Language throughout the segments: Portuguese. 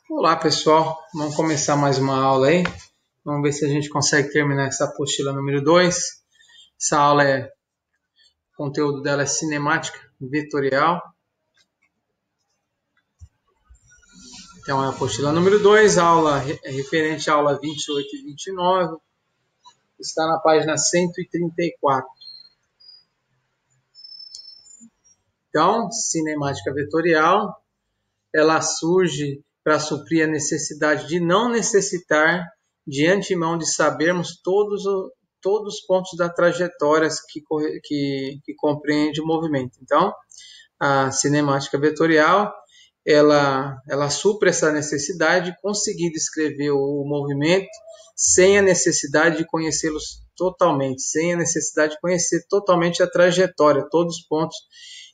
Olá pessoal, vamos começar mais uma aula aí. Vamos ver se a gente consegue terminar essa apostila número 2. Essa aula o conteúdo dela é cinemática vetorial. Então é a apostila número 2, aula referente à aula 28 e 29. Está na página 134. Então, cinemática vetorial, ela surge para suprir a necessidade de não necessitar de antemão de sabermos todos os pontos da trajetória que compreende o movimento. Então, a cinemática vetorial, ela supre essa necessidade de conseguir descrever o movimento sem a necessidade de conhecê-los totalmente, sem a necessidade de conhecer totalmente a trajetória, todos os pontos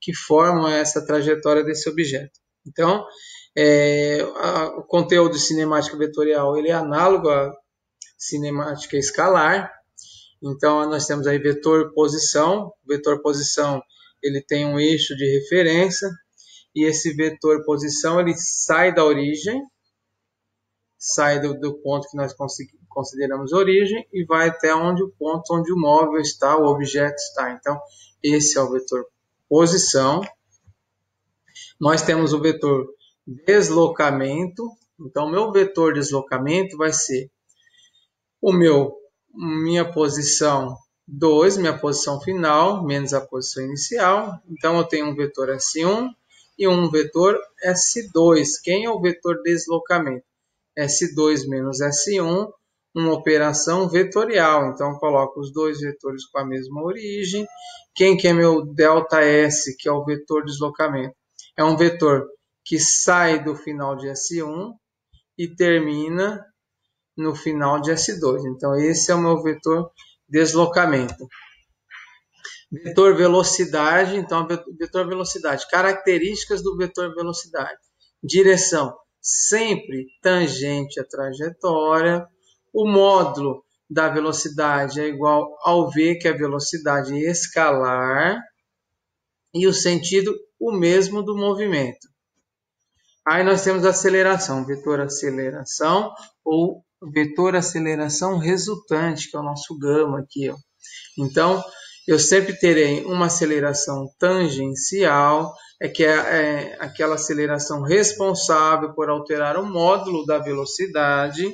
que formam essa trajetória desse objeto. Então, o conteúdo de cinemática vetorial ele é análogo à cinemática escalar. Então, nós temos aí vetor posição. O vetor posição ele tem um eixo de referência e esse vetor posição ele sai da origem, sai do ponto que nós consideramos origem e vai até o ponto onde o móvel está, o objeto está. Então, esse é o vetor posição. Nós temos o vetor deslocamento. Então, meu vetor deslocamento vai ser minha posição 2, minha posição final, menos a posição inicial. Então, eu tenho um vetor S1 e um vetor S2. Quem é o vetor deslocamento? S2 menos S1, uma operação vetorial. Então, eu coloco os dois vetores com a mesma origem. Quem que é meu ΔS, que é o vetor deslocamento? É um vetor que sai do final de S1 e termina no final de S2. Então, esse é o meu vetor deslocamento. Vetor velocidade. Então, vetor velocidade. Características do vetor velocidade. Direção sempre tangente à trajetória. O módulo da velocidade é igual ao V, que é a velocidade escalar. E o sentido o mesmo do movimento. Aí nós temos a aceleração, vetor aceleração ou vetor aceleração resultante, que é o nosso gama aqui. Ó. Então, eu sempre terei uma aceleração tangencial, que é aquela aceleração responsável por alterar o módulo da velocidade.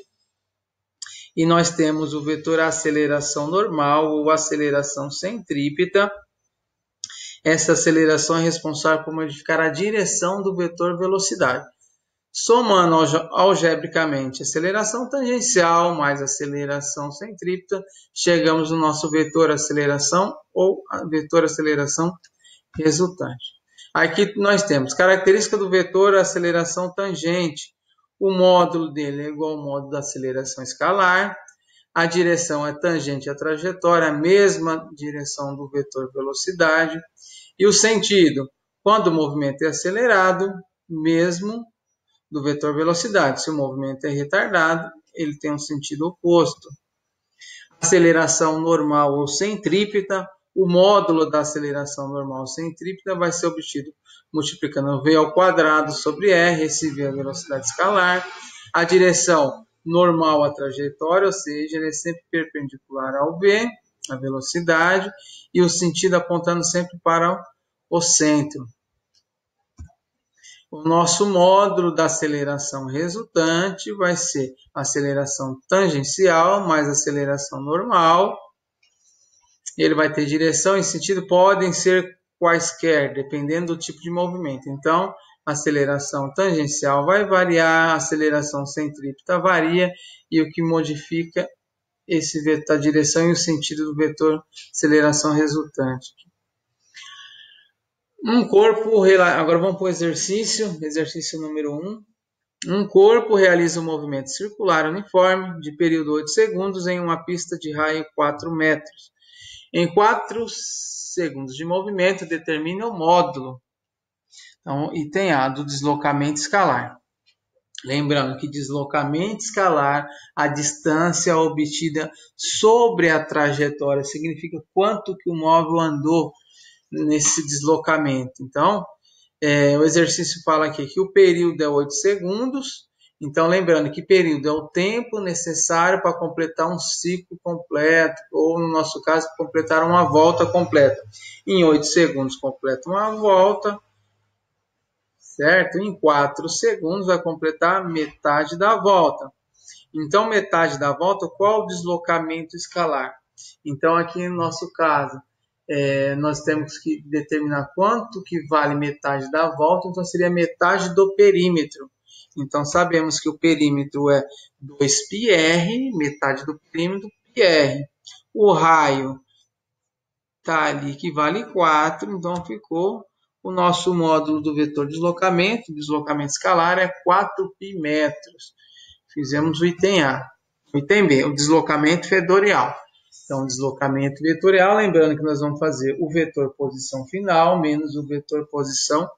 E nós temos o vetor aceleração normal ou aceleração centrípeta. Essa aceleração é responsável por modificar a direção do vetor velocidade. Somando algebricamente aceleração tangencial mais aceleração centrípeta, chegamos no nosso vetor aceleração ou vetor aceleração resultante. Aqui nós temos característica do vetor aceleração tangente. O módulo dele é igual ao módulo da aceleração escalar. A direção é tangente à trajetória, a mesma direção do vetor velocidade. E o sentido, quando o movimento é acelerado, mesmo do vetor velocidade. Se o movimento é retardado, ele tem um sentido oposto. Aceleração normal ou centrípeta, o módulo da aceleração normal ou centrípeta vai ser obtido multiplicando V ao quadrado sobre R, esse V é a velocidade escalar. A direção normal à trajetória, ou seja, ele é sempre perpendicular ao V, a velocidade, e o sentido apontando sempre para o centro. O nosso módulo da aceleração resultante vai ser aceleração tangencial mais aceleração normal. Ele vai ter direção e sentido, podem ser quaisquer, dependendo do tipo de movimento. Então, a aceleração tangencial vai variar, a aceleração centrípeta varia, e o que modifica esse vetor, a direção e o sentido do vetor aceleração resultante. Um corpo, agora vamos para o exercício número 1. Um corpo realiza um movimento circular uniforme de período 8 segundos em uma pista de raio 4 metros. Em 4 segundos de movimento, determine o módulo. Então, item A, do deslocamento escalar. Lembrando que deslocamento escalar, a distância obtida sobre a trajetória, significa quanto que o móvel andou nesse deslocamento. Então, o exercício fala aqui que o período é 8 segundos Então, lembrando que período é o tempo necessário para completar um ciclo completo, ou no nosso caso, completar uma volta completa. Em 8 segundos completa uma volta, certo? Em 4 segundos vai completar metade da volta. Então, metade da volta, qual o deslocamento escalar? Então, aqui no nosso caso, nós temos que determinar quanto que vale metade da volta, então seria metade do perímetro. Então, sabemos que o perímetro é 2πr, metade do perímetro, πr. O raio está ali que vale 4, então ficou o nosso módulo do vetor deslocamento escalar é 4π metros. Fizemos o item A. O item B, o deslocamento vetorial. Então, deslocamento vetorial, lembrando que nós vamos fazer o vetor posição final menos o vetor posição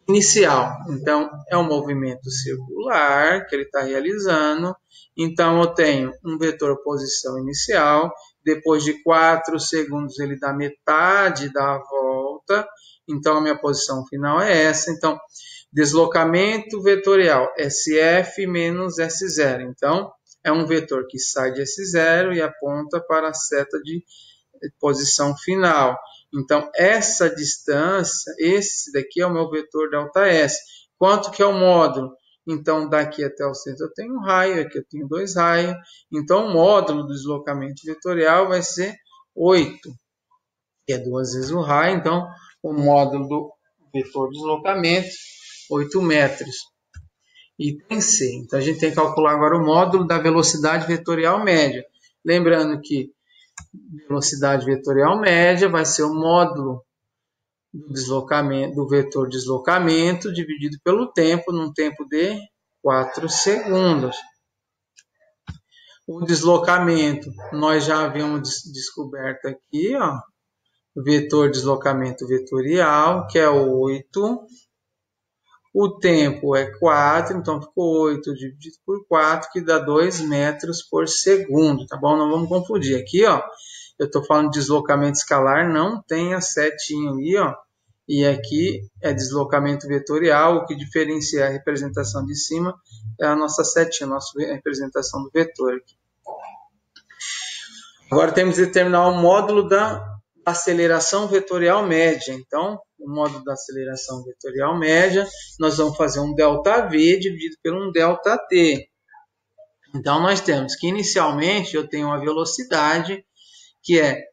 inicial. Então, é um movimento circular que ele está realizando. Então, eu tenho um vetor posição inicial. Depois de 4 segundos, ele dá metade da volta. Então, a minha posição final é essa. Então, deslocamento vetorial, SF menos S0. Então, é um vetor que sai de S0 e aponta para a seta de posição final. Então, essa distância, esse daqui é o meu vetor ΔS. Quanto que é o módulo? Então, daqui até o centro eu tenho um raio, aqui eu tenho 2 raios. Então, o módulo do deslocamento vetorial vai ser 8, que é 2 vezes o raio. Então, o módulo do vetor deslocamento, 8 metros. Item C. Então, a gente tem que calcular agora o módulo da velocidade vetorial média. Lembrando que velocidade vetorial média vai ser o módulo do deslocamento, do vetor deslocamento dividido pelo tempo, num tempo de 4 segundos. O deslocamento, nós já havíamos descoberto aqui, ó, o vetor deslocamento vetorial, que é 8. O tempo é 4, então ficou 8 dividido por 4, que dá 2 metros por segundo, tá bom? Não vamos confundir. Aqui, ó, eu estou falando de deslocamento escalar, não tem a setinha ali, ó. E aqui é deslocamento vetorial, o que diferencia a representação de cima é a nossa setinha, a nossa representação do vetor aqui. Agora temos que determinar o módulo da aceleração vetorial média. Então, o módulo da aceleração vetorial média, nós vamos fazer um ΔV dividido por um ΔT. Então, nós temos que, inicialmente, eu tenho uma velocidade que é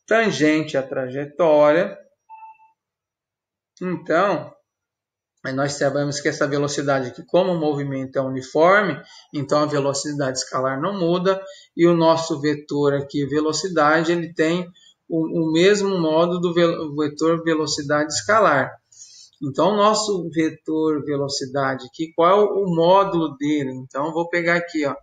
tangente à trajetória. Então, nós sabemos que essa velocidade aqui, como o movimento é uniforme, então a velocidade escalar não muda. E o nosso vetor aqui, velocidade, ele tem o mesmo modo do vetor velocidade escalar. Então, o nosso vetor velocidade aqui, qual é o módulo dele? Então, vou pegar aqui, ó,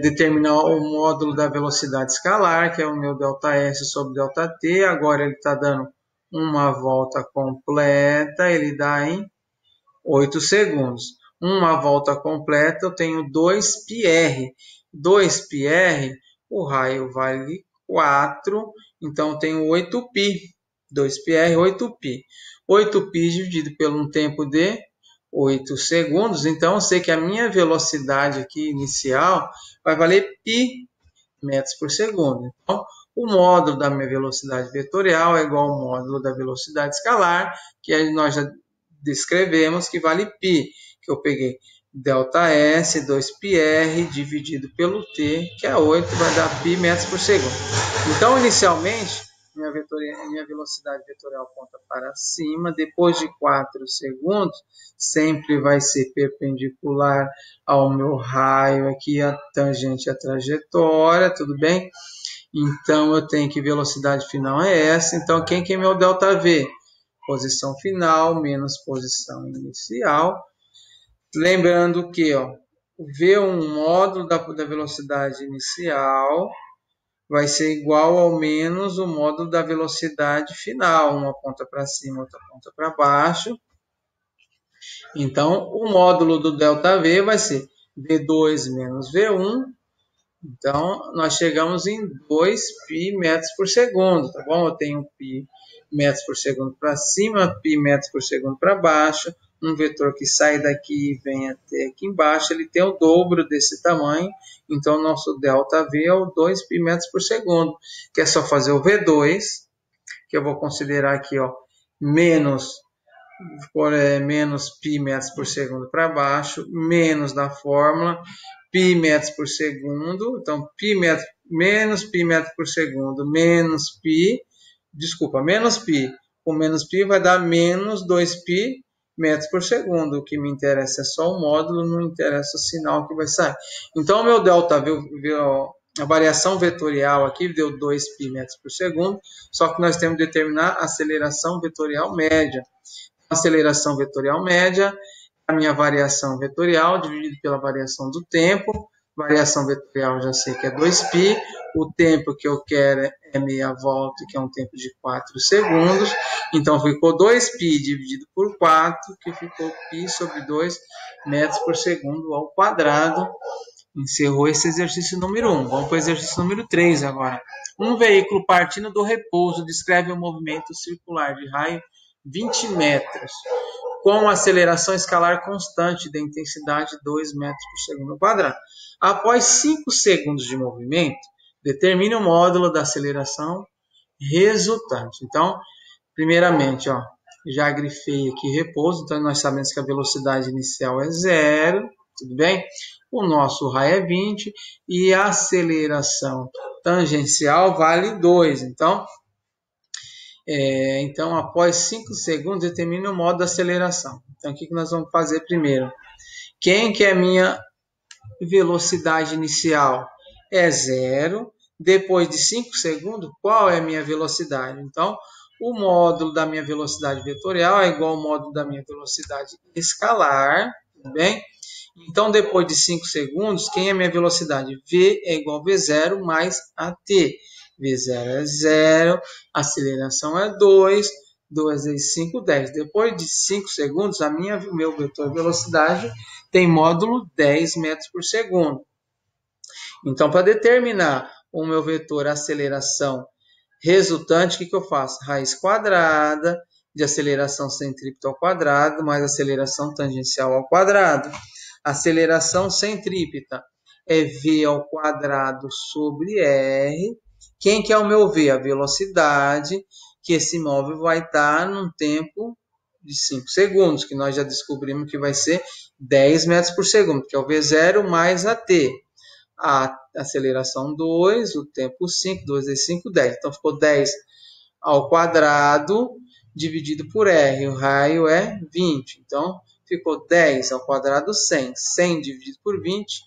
determinar o módulo da velocidade escalar, que é o meu ΔS sobre ΔT. Agora, ele está dando uma volta completa, ele dá em 8 segundos. Uma volta completa, eu tenho 2πr. 2πr, o raio vale 4, então eu tenho 8π. 2πr, 8π. 8π dividido pelo um tempo de 8 segundos. Então, eu sei que a minha velocidade aqui inicial vai valer π metros por segundo. Então, o módulo da minha velocidade vetorial é igual ao módulo da velocidade escalar, que aí nós já descrevemos que vale π, que eu peguei ΔS 2πr dividido pelo t, que é 8, vai dar π metros por segundo. Então, inicialmente, minha velocidade vetorial aponta para cima. Depois de 4 segundos, sempre vai ser perpendicular ao meu raio aqui, a tangente à trajetória, tudo bem? Então, eu tenho que velocidade final é essa. Então, quem que é meu ΔV? Posição final menos posição inicial. Lembrando que, ó, o V1 módulo da velocidade inicial vai ser igual ao menos o módulo da velocidade final. Uma ponta para cima, outra ponta para baixo. Então, o módulo do ΔV vai ser V2 menos V1. Então, nós chegamos em 2π metros por segundo, tá bom? Eu tenho π metros por segundo para cima, π metros por segundo para baixo. um vetor que sai daqui e vem até aqui embaixo, ele tem o dobro desse tamanho, então nosso ΔV é o 2π metros por segundo, que é só fazer o V2, que eu vou considerar aqui, ó, menos π metros por segundo para baixo, menos da fórmula, π metros por segundo, então menos π metros por segundo, menos π com menos π vai dar menos 2π metros por segundo. O que me interessa é só o módulo, não interessa o sinal que vai sair. Então, o meu ΔV, a variação vetorial aqui deu 2π metros por segundo, só que nós temos que determinar a aceleração vetorial média. A aceleração vetorial média, a minha variação vetorial dividido pela variação do tempo. Variação vetorial já sei que é 2π. O tempo que eu quero é meia volta, que é um tempo de 4 segundos. Então, ficou 2π dividido por 4, que ficou π sobre 2 metros por segundo ao quadrado. Encerrou esse exercício número 1. Vamos para o exercício número 3 agora. Um veículo partindo do repouso descreve um movimento circular de raio 20 metros, com aceleração escalar constante de intensidade 2 metros por segundo ao quadrado. Após 5 segundos de movimento, determine o módulo da aceleração resultante. Então, primeiramente, ó, já grifei aqui repouso, então nós sabemos que a velocidade inicial é 0, tudo bem? O nosso raio é 20 e a aceleração tangencial vale 2. Então, após 5 segundos, determine o modo de aceleração. Então, o que nós vamos fazer primeiro? Quem que é a minha velocidade inicial? É 0. Depois de 5 segundos, qual é a minha velocidade? Então, o módulo da minha velocidade vetorial é igual ao módulo da minha velocidade escalar, tudo bem? Então, depois de 5 segundos, quem é a minha velocidade? V é igual a V0 mais AT. V0 é 0, aceleração é 2, 2 vezes 5, 10. Depois de 5 segundos, meu vetor velocidade tem módulo 10 metros por segundo. Então, para determinar o meu vetor aceleração resultante, o que eu faço? Raiz quadrada de aceleração centrípeta ao quadrado mais aceleração tangencial ao quadrado. Aceleração centrípeta é V ao quadrado sobre R. Quem que é o meu V? A velocidade, que esse móvel vai estar num tempo de 5 segundos, que nós já descobrimos que vai ser 10 metros por segundo, que é o V0 mais AT. A aceleração 2, o tempo 5, 2 vezes 5, 10. Então, ficou 10 ao quadrado dividido por R. O raio é 20. Então, ficou 10 ao quadrado 100. 100 dividido por 20,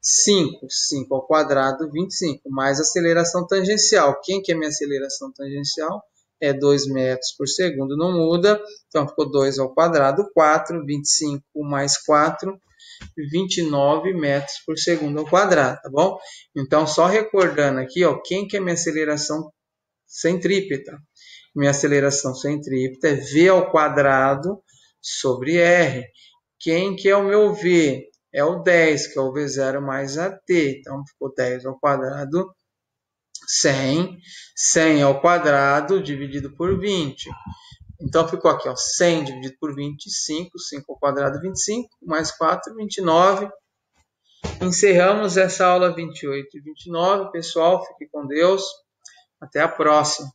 5. 5 ao quadrado, 25. Mais aceleração tangencial. Quem que é minha aceleração tangencial? É 2 metros por segundo, não muda. Então, ficou 2 ao quadrado, 4. 25 mais 4, 29 metros por segundo ao quadrado, tá bom? Então, só recordando aqui, ó, quem que é minha aceleração centrípeta? Minha aceleração centrípeta é V ao quadrado sobre R. Quem que é o meu V? É o 10, que é o V0 mais AT. Então, ficou 10 ao quadrado, 100. 100 ao quadrado dividido por 20. Então, ficou aqui, ó, 100 dividido por 25, 5 ao quadrado, 25, mais 4, 29. Encerramos essa aula 28 e 29. Pessoal, fique com Deus. Até a próxima.